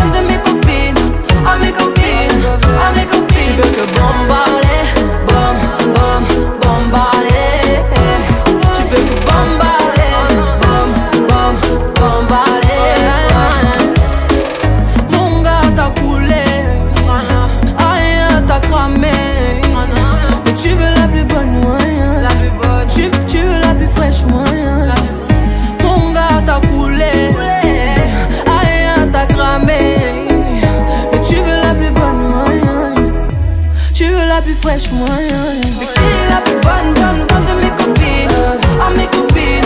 bonne de mes copines. À mes copines, à mes copines. Tu veux que bombarder, bom, bom, bombarder. Tu veux que bombarder, bom, bom, bombarder. Mon gars t'a coulé, rien t'a cramé. Mais tu veux la plus bonne moyen, tu veux la plus fraîche moyen. Mon gars t'a coulé, rien t'a cramé. Mais tu veux la plus bonne moyen, tu veux la plus fraîche moyen. Mais qui est la plus bonne, bonne, bonne de mes copines? À mes copines.